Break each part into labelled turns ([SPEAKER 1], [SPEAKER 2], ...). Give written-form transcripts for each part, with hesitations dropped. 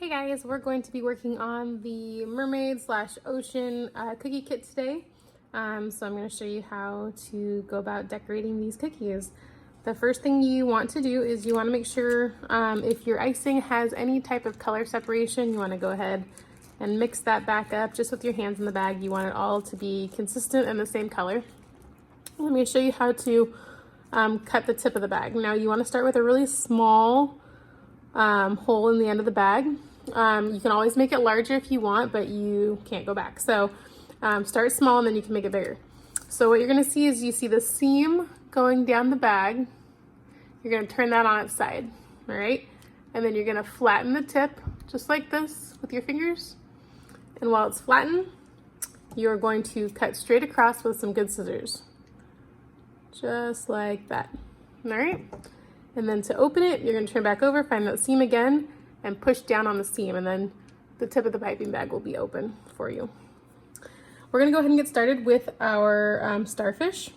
[SPEAKER 1] Hey guys, we're going to be working on the mermaid slash ocean cookie kit today. So I'm going to show you how to go about decorating these cookies. The first thing you want to do is you want to make sure if your icing has any type of color separation, you want to go ahead and mix that back up just with your hands in the bag. You want it all to be consistent and the same color. Let me show you how to cut the tip of the bag. Now you want to start with a really small hole in the end of the bag. You can always make it larger if you want, but you can't go back. So start small and then you can make it bigger. So what you're gonna see is you see the seam going down the bag. You're gonna turn that on its side, all right? And then you're gonna flatten the tip just like this with your fingers. And while it's flattened, you're going to cut straight across with some good scissors. Just like that, all right? And then to open it, you're gonna turn back over, find that seam again, and push down on the seam, and then the tip of the piping bag will be open for you. We're gonna go ahead and get started with our starfish.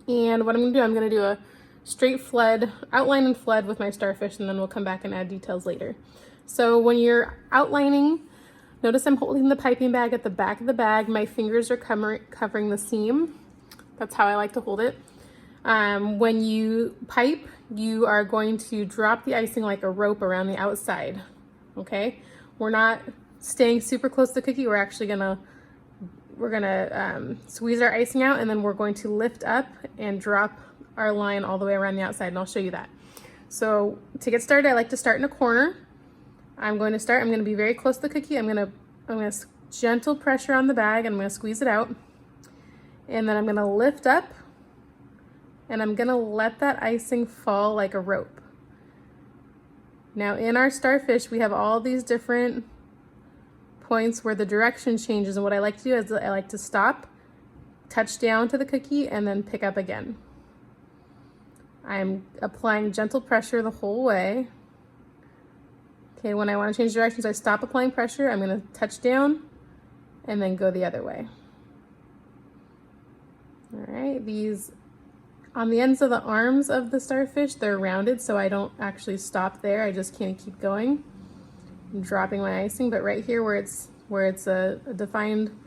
[SPEAKER 1] And what I'm gonna do a straight flood, outline and flood with my starfish, and then we'll come back and add details later. So when you're outlining, notice I'm holding the piping bag at the back of the bag. My fingers are covering the seam. That's how I like to hold it. When you pipe, you are going to drop the icing like a rope around the outside, okay? We're not staying super close to the cookie. We're actually gonna squeeze our icing out, and then we're going to lift up and drop our line all the way around the outside, and I'll show you that. So to get started, I like to start in a corner. I'm going to be very close to the cookie. I'm gonna gentle pressure on the bag, and I'm gonna squeeze it out. And then I'm gonna lift up, and I'm gonna let that icing fall like a rope. Now in our starfish, we have all these different points where the direction changes, and what I like to do is I like to stop, touch down to the cookie, and then pick up again. I'm applying gentle pressure the whole way. Okay, when I wanna change directions, I stop applying pressure, I'm gonna touch down, and then go the other way. All right, these on the ends of the arms of the starfish, they're rounded, so I don't actually stop there. I just can't keep going. I'm dropping my icing, but right here where it's a defined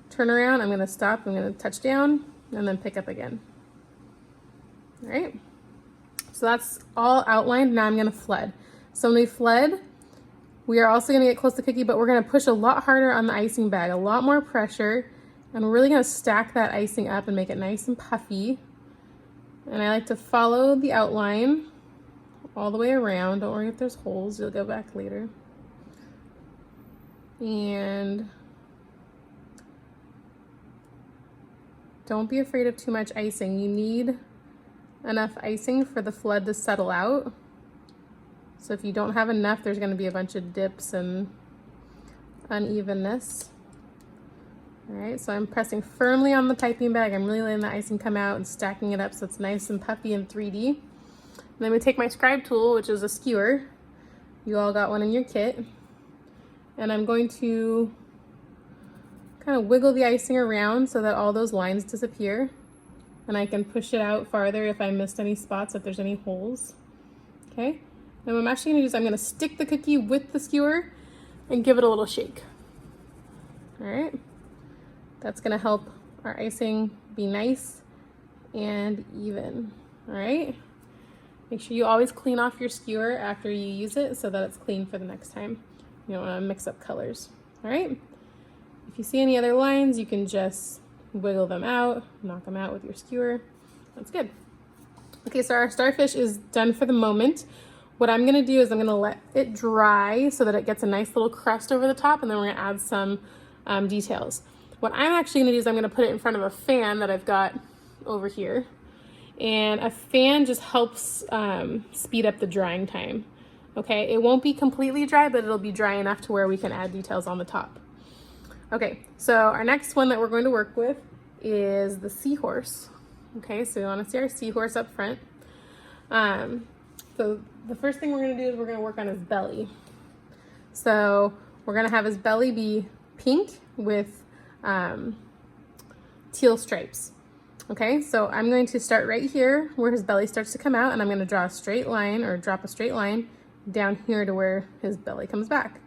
[SPEAKER 1] turnaround, I'm gonna stop, I'm gonna touch down, and then pick up again. All right, so that's all outlined. Now I'm gonna flood. So when we flood, we are also gonna get close to the cookie, but we're gonna push a lot harder on the icing bag, a lot more pressure, and we're really gonna stack that icing up and make it nice and puffy. And I like to follow the outline all the way around. Don't worry if there's holes, you'll go back later. And don't be afraid of too much icing. You need enough icing for the flood to settle out. So if you don't have enough, there's gonna be a bunch of dips and unevenness. All right, so I'm pressing firmly on the piping bag. I'm really letting the icing come out and stacking it up so it's nice and puffy in 3D. And then we take my scribe tool, which is a skewer. You all got one in your kit. And I'm going to kind of wiggle the icing around so that all those lines disappear. And I can push it out farther if I missed any spots, if there's any holes. Okay, and what I'm actually gonna do is I'm gonna stick the cookie with the skewer and give it a little shake. All right. That's gonna help our icing be nice and even, all right? Make sure you always clean off your skewer after you use it so that it's clean for the next time. You don't wanna mix up colors, all right? If you see any other lines, you can just wiggle them out, knock them out with your skewer. That's good. Okay, so our starfish is done for the moment. What I'm gonna do is I'm gonna let it dry so that it gets a nice little crust over the top, and then we're gonna add some details. What I'm actually gonna do is I'm gonna put it in front of a fan that I've got over here. And a fan just helps speed up the drying time. Okay, it won't be completely dry, but it'll be dry enough to where we can add details on the top. Okay, so our next one that we're going to work with is the seahorse. Okay, so we wanna see our seahorse up front. So the first thing we're gonna do is we're gonna work on his belly. So we're gonna have his belly be pink with teal stripes. Okay, so I'm going to start right here where his belly starts to come out, and I'm going to draw a straight line, or drop a straight line down here to where his belly comes back.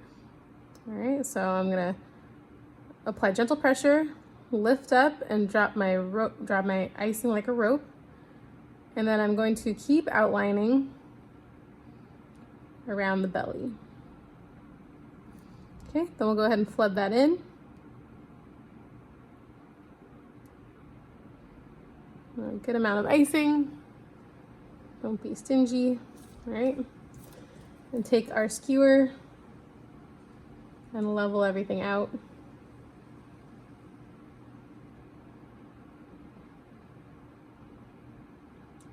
[SPEAKER 1] All right, so I'm gonna apply gentle pressure, lift up and drop my icing like a rope. And then I'm going to keep outlining around the belly. Okay, then we'll go ahead and flood that in. A good amount of icing. Don't be stingy. All right, and take our skewer and level everything out.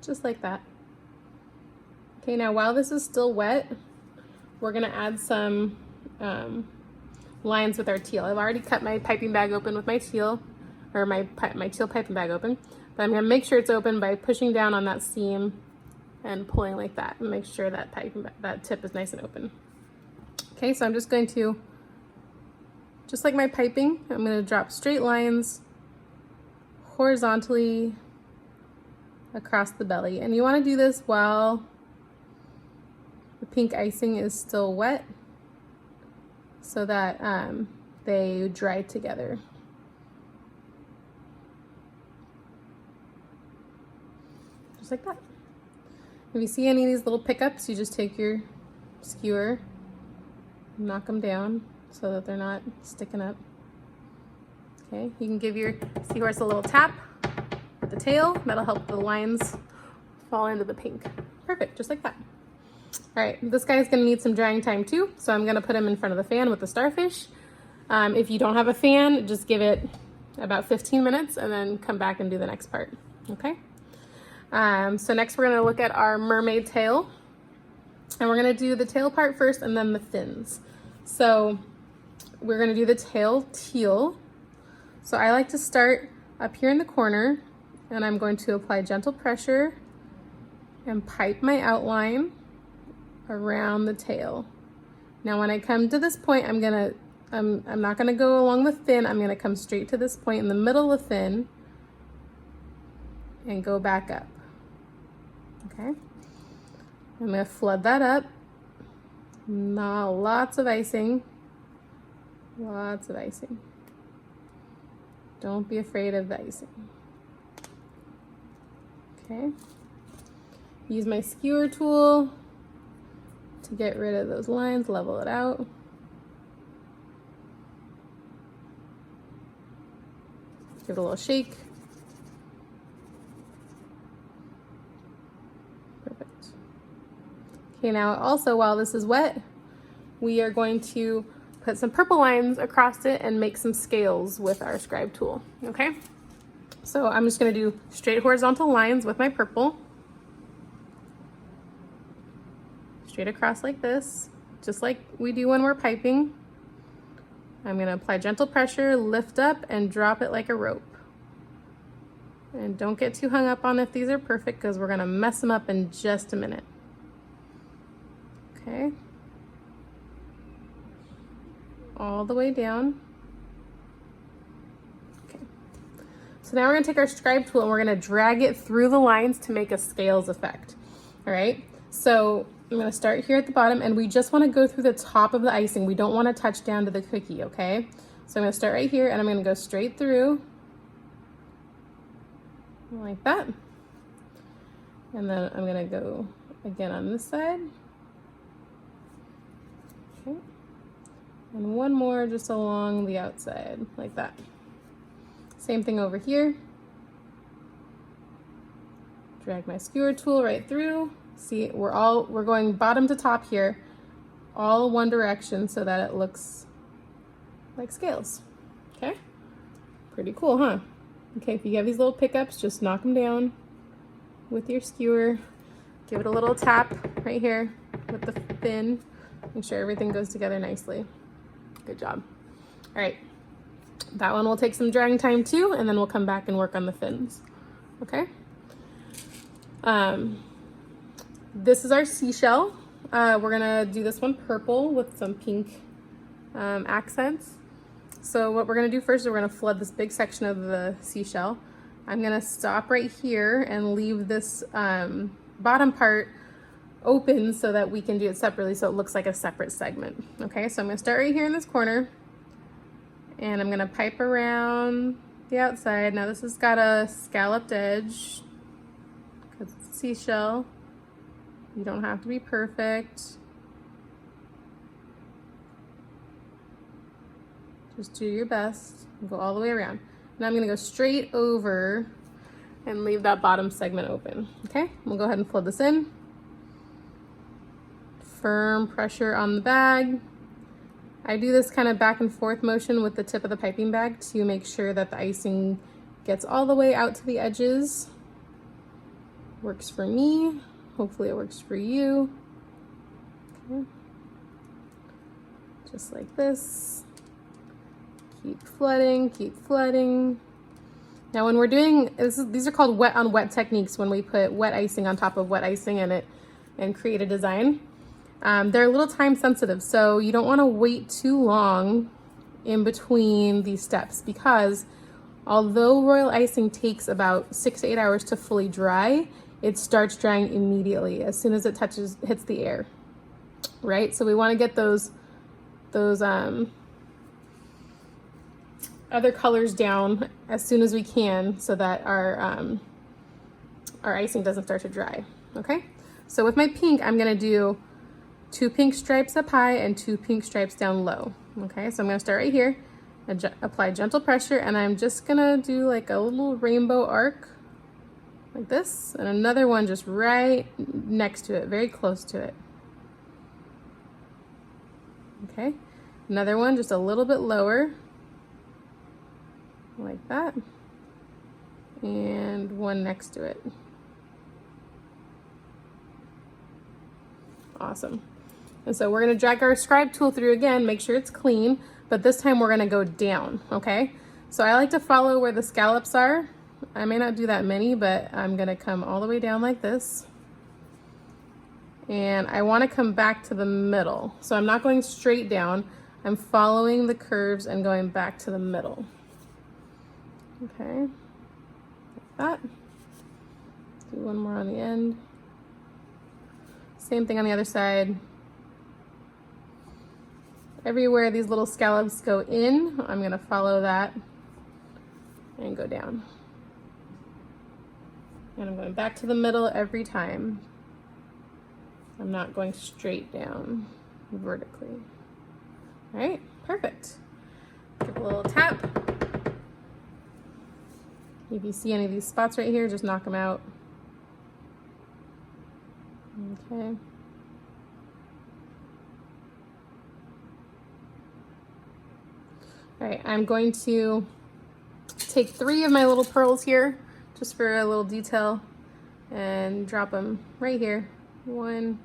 [SPEAKER 1] Just like that. Okay, now while this is still wet, we're gonna add some lines with our teal. I've already cut my piping bag open with my teal, or my teal piping bag open, but I'm gonna make sure it's open by pushing down on that seam and pulling like that, and make sure that that tip is nice and open. Okay, so I'm just going to, just like my piping, I'm gonna drop straight lines horizontally across the belly. And you wanna do this while the pink icing is still wet so that they dry together. Just like that. If you see any of these little pickups, you just take your skewer, knock them down so that they're not sticking up. Okay, you can give your seahorse a little tap with the tail. That'll help the lines fall into the pink. Perfect, just like that. All right, this guy's gonna need some drying time too, so I'm gonna put him in front of the fan with the starfish. If you don't have a fan, just give it about 15 minutes and then come back and do the next part, okay? So next we're gonna look at our mermaid tail, and we're gonna do the tail part first and then the fins. So we're gonna do the tail teal. So I like to start up here in the corner, and I'm going to apply gentle pressure and pipe my outline around the tail. Now when I come to this point, I'm not gonna go along the fin, I'm gonna come straight to this point in the middle of the fin and go back up. Okay, I'm gonna flood that up. Lots of icing. Lots of icing. Don't be afraid of the icing. Okay, use my skewer tool to get rid of those lines, level it out. Give it a little shake. Perfect. Okay, now also while this is wet, we are going to put some purple lines across it and make some scales with our scribe tool, okay? So I'm just gonna do straight horizontal lines with my purple. Straight across like this, just like we do when we're piping. I'm gonna apply gentle pressure, lift up, and drop it like a rope. And don't get too hung up on if these are perfect, because we're gonna mess them up in just a minute. Okay. All the way down. Okay. So now we're gonna take our scribe tool and we're gonna drag it through the lines to make a scales effect. All right, so I'm gonna start here at the bottom, and we just wanna go through the top of the icing. We don't wanna touch down to the cookie, okay? So I'm gonna start right here, and I'm gonna go straight through, like that. And then I'm gonna go again on this side. Okay. And one more just along the outside, like that. Same thing over here. Drag my skewer tool right through. See, we're going bottom to top here, all one direction so that it looks like scales. Okay, pretty cool, huh? Okay, if you have these little pickups, just knock them down with your skewer. Give it a little tap right here with the fin. Make sure everything goes together nicely. Good job. All right, that one will take some drying time too, and then we'll come back and work on the fins. Okay. This is our seashell. We're gonna do this one purple with some pink accents. So what we're gonna do first is we're gonna flood this big section of the seashell. I'm gonna stop right here and leave this bottom part open so that we can do it separately so it looks like a separate segment. Okay, so I'm gonna start right here in this corner and I'm gonna pipe around the outside. Now this has got a scalloped edge because it's a seashell. You don't have to be perfect. Just do your best and go all the way around. Now I'm gonna go straight over and leave that bottom segment open. Okay, we'll go ahead and flood this in. Firm pressure on the bag. I do this kind of back and forth motion with the tip of the piping bag to make sure that the icing gets all the way out to the edges. Works for me. Hopefully it works for you. Okay. Just like this. Keep flooding, keep flooding. Now when we're doing, these are called wet on wet techniques, when we put wet icing on top of wet icing in it and create a design. They're a little time sensitive, so you don't want to wait too long in between these steps, because although royal icing takes about 6 to 8 hours to fully dry, it starts drying immediately as soon as it hits the air, right? So we want to get those other colors down as soon as we can so that our icing doesn't start to dry. Okay, so with my pink, I'm gonna do 2 pink stripes up high and 2 pink stripes down low. Okay, so I'm gonna start right here and apply gentle pressure, and I'm just gonna do like a little rainbow arc like this, and another one just right next to it, very close to it. Okay, another one just a little bit lower like that, and one next to it. Awesome. And so we're going to drag our scribe tool through again, make sure it's clean, but this time we're going to go down. Okay, so I like to follow where the scallops are. I may not do that many, but I'm going to come all the way down like this, and I want to come back to the middle, so I'm not going straight down, I'm following the curves and going back to the middle. Okay, like that. Do one more on the end. Same thing on the other side. Everywhere these little scallops go in, I'm gonna follow that and go down. And I'm going back to the middle every time. I'm not going straight down vertically. All right, perfect. Give a little tap. If you see any of these spots right here, just knock them out. Okay. All right, I'm going to take 3 of my little pearls here, just for a little detail, and drop them right here. 1,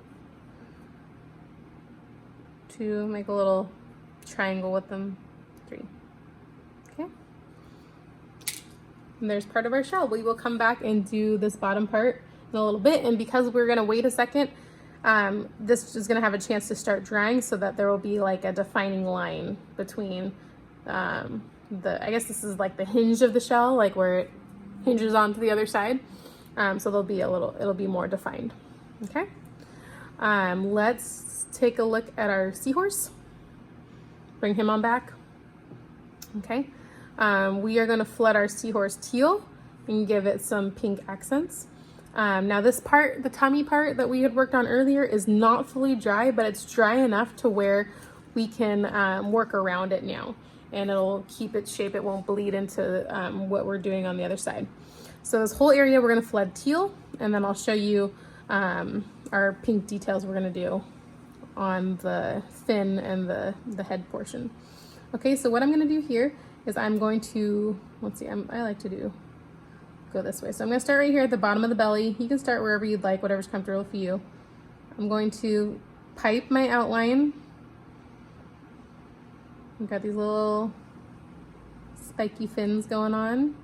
[SPEAKER 1] 2, make a little triangle with them. 3. Okay. And there's part of our shell. We will come back and do this bottom part in a little bit, and because we're gonna wait a second, this is gonna have a chance to start drying, so that there will be like a defining line between I guess this is like the hinge of the shell, like where it hinges onto the other side. So it'll be more defined. Okay. Let's take a look at our seahorse. Bring him on back. Okay. We are going to flood our seahorse teal and give it some pink accents. Now this part, the tummy part that we had worked on earlier, is not fully dry, but it's dry enough to where we can work around it now, and it'll keep its shape. It won't bleed into what we're doing on the other side. So this whole area we're going to flood teal, and then I'll show you our pink details we're going to do on the fin and the head portion. Okay, so what I'm going to do here is I'm going to, let's see, I like to go this way. So I'm going to start right here at the bottom of the belly. You can start wherever you'd like, whatever's comfortable for you. I'm going to pipe my outline. We've got these little spiky fins going on.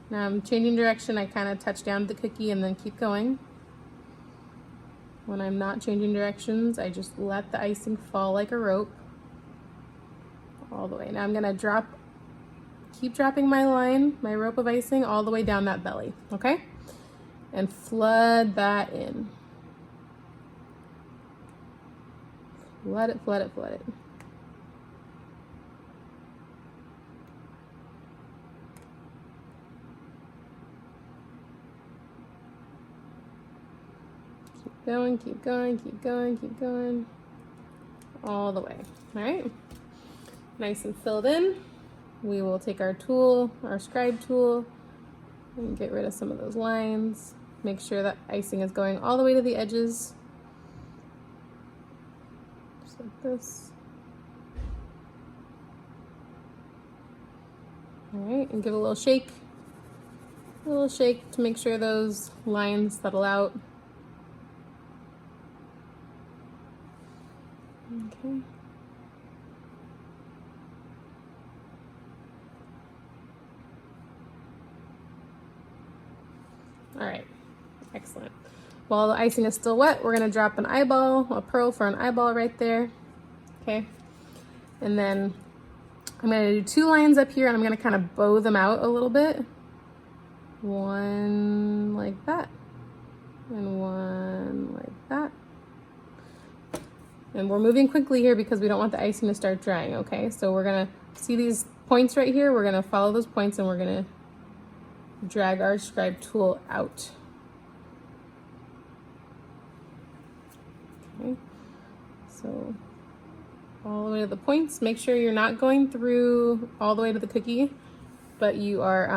[SPEAKER 1] Now I'm changing direction. I kind of touch down the cookie and then keep going. When I'm not changing directions, I just let the icing fall like a rope all the way. Now I'm going to keep dropping my line, my rope of icing, all the way down that belly, okay? and flood that in. Flood it, flood it, flood it. Keep going, keep going, keep going, keep going. All the way. All right. Nice and filled in. We will take our tool, our scribe tool, and get rid of some of those lines. Make sure that icing is going all the way to the edges. Just like this. All right, and give a little shake to make sure those lines settle out. Okay. All right, excellent. While the icing is still wet, we're gonna drop an eyeball, a pearl for an eyeball right there, okay? And then I'm gonna do 2 lines up here and I'm gonna kind of bow them out a little bit. One like that, and one like that. And we're moving quickly here because we don't want the icing to start drying, okay? So we're gonna see these points right here. We're gonna follow those points and we're gonna drag our scribe tool out. Okay, so all the way to the points. Make sure you're not going through all the way to the cookie, but you are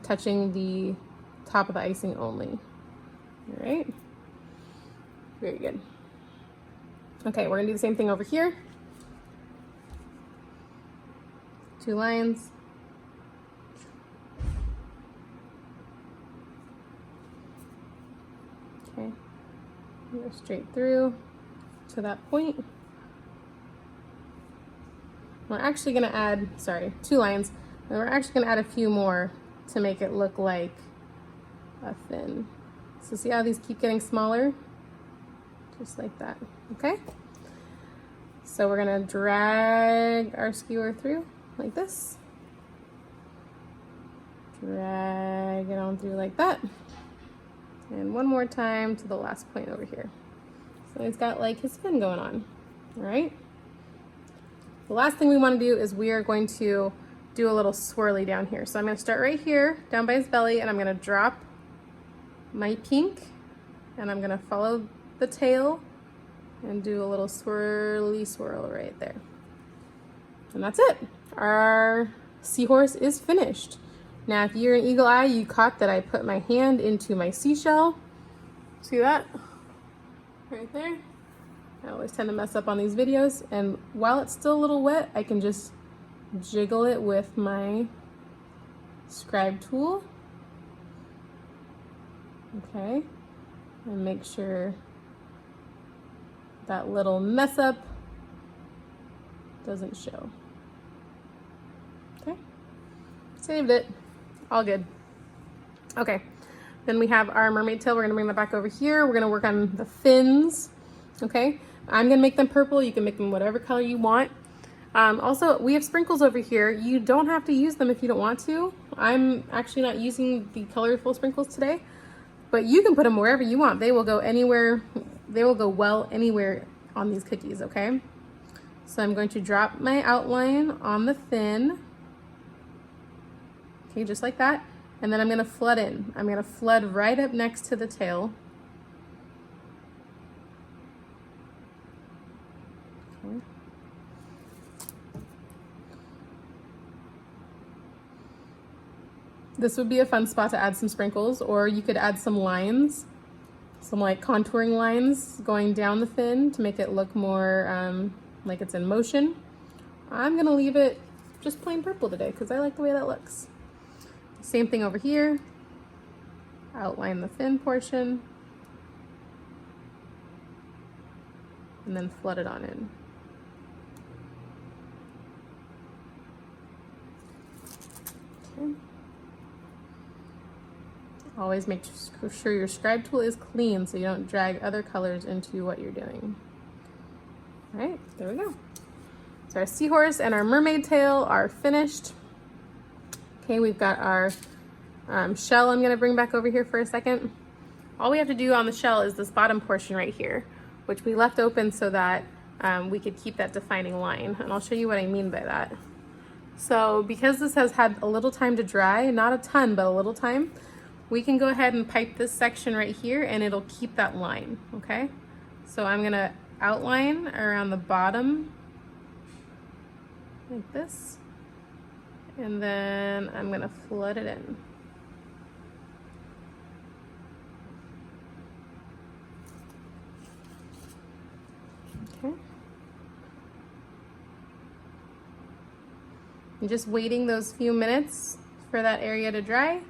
[SPEAKER 1] touching the top of the icing only. All right, very good. Okay, we're gonna do the same thing over here. 2 lines. Okay, go straight through to that point. We're actually gonna add, 2 lines, and we're actually gonna add a few more to make it look like a fin. So see how these keep getting smaller? Just like that, okay? So we're gonna drag our skewer through like this. Drag it on through like that. And one more time to the last point over here. So he's got like his fin going on, all right? The last thing we wanna do is we are going to do a little swirly down here. So I'm gonna start right here, down by his belly, and I'm gonna drop my pink, and I'm gonna follow the tail and do a little swirly swirl right there. And that's it. Our seahorse is finished. Now, if you're an eagle eye, you caught that I put my hand into my seashell. See that? Right there. I always tend to mess up on these videos. And while it's still a little wet, I can just jiggle it with my scribe tool. Okay. And make sure that little mess up doesn't show. Okay. Saved it. All good. Okay, then we have our mermaid tail. We're gonna bring that back over here. We're gonna work on the fins, okay? I'm gonna make them purple. You can make them whatever color you want. Also, we have sprinkles over here. You don't have to use them if you don't want to. I'm actually not using the colorful sprinkles today, but you can put them wherever you want. They will go anywhere. They will go well anywhere on these cookies, okay? So I'm going to drop my outline on the fin. Okay, just like that. And then I'm gonna flood in. I'm gonna flood right up next to the tail. Okay. This would be a fun spot to add some sprinkles, or you could add some lines, some like contouring lines going down the fin to make it look more like it's in motion. I'm gonna leave it just plain purple today because I like the way that looks. Same thing over here. Outline the fin portion and then flood it on in. Okay. Always make sure your scribe tool is clean so you don't drag other colors into what you're doing. All right, there we go. So our seahorse and our mermaid tail are finished. Okay, we've got our shell I'm gonna bring back over here for a second. all we have to do on the shell is this bottom portion right here, which we left open so that we could keep that defining line. And I'll show you what I mean by that. So because this has had a little time to dry, not a ton, but a little time, we can go ahead and pipe this section right here and it'll keep that line, okay? So I'm gonna outline around the bottom like this, and then I'm gonna flood it in. Okay. And just waiting those few minutes for that area to dry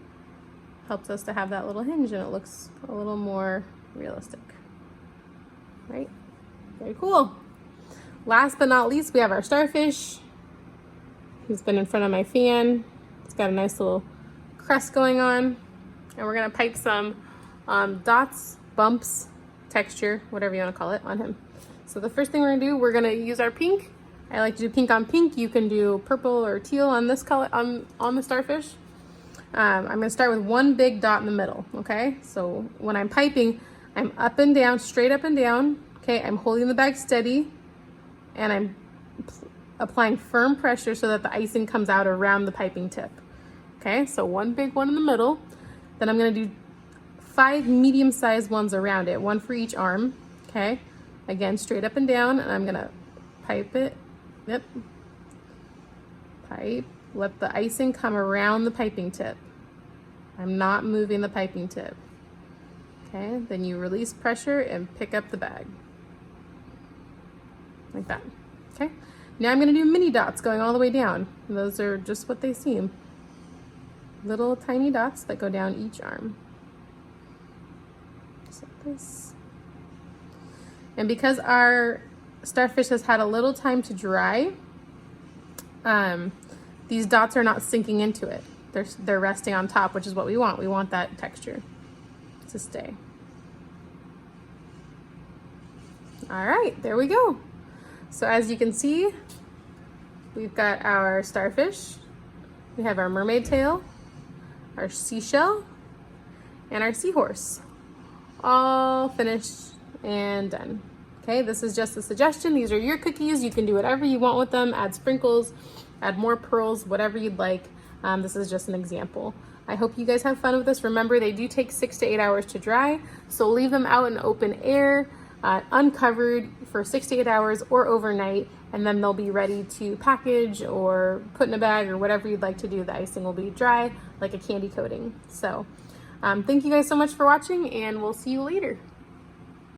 [SPEAKER 1] helps us to have that little hinge, and it looks a little more realistic, right? Very cool. Last but not least, we have our starfish. He's been in front of my fan. It's got a nice little crest going on, and we're gonna pipe some dots, bumps, texture, whatever you wanna call it, on him. So the first thing we're gonna do, we're gonna use our pink. I like to do pink on pink. You can do purple or teal on this color, on the starfish. I'm gonna start with one big dot in the middle, okay? So when I'm piping, I'm up and down, straight up and down, okay? I'm holding the bag steady, and I'm applying firm pressure so that the icing comes out around the piping tip. Okay, so one big one in the middle. Then I'm gonna do 5 medium-sized ones around it, one for each arm. Okay, again, straight up and down, and I'm gonna pipe it. Yep. Pipe, let the icing come around the piping tip. I'm not moving the piping tip. Okay, then you release pressure and pick up the bag. Like that, okay? Now I'm gonna do mini dots going all the way down. And those are just what they seem. Little tiny dots that go down each arm. Just like this. And because our starfish has had a little time to dry, these dots are not sinking into it. They're resting on top, which is what we want. We want that texture to stay. All right, there we go. So as you can see, we've got our starfish, we have our mermaid tail, our seashell, and our seahorse, all finished and done. Okay, this is just a suggestion. These are your cookies. You can do whatever you want with them, add sprinkles, add more pearls, whatever you'd like. This is just an example. I hope you guys have fun with this. Remember, they do take 6 to 8 hours to dry, so leave them out in open air, uncovered for 6 to 8 hours or overnight, and then they'll be ready to package or put in a bag or whatever you'd like to do. The icing will be dry like a candy coating. So thank you guys so much for watching, and we'll see you later.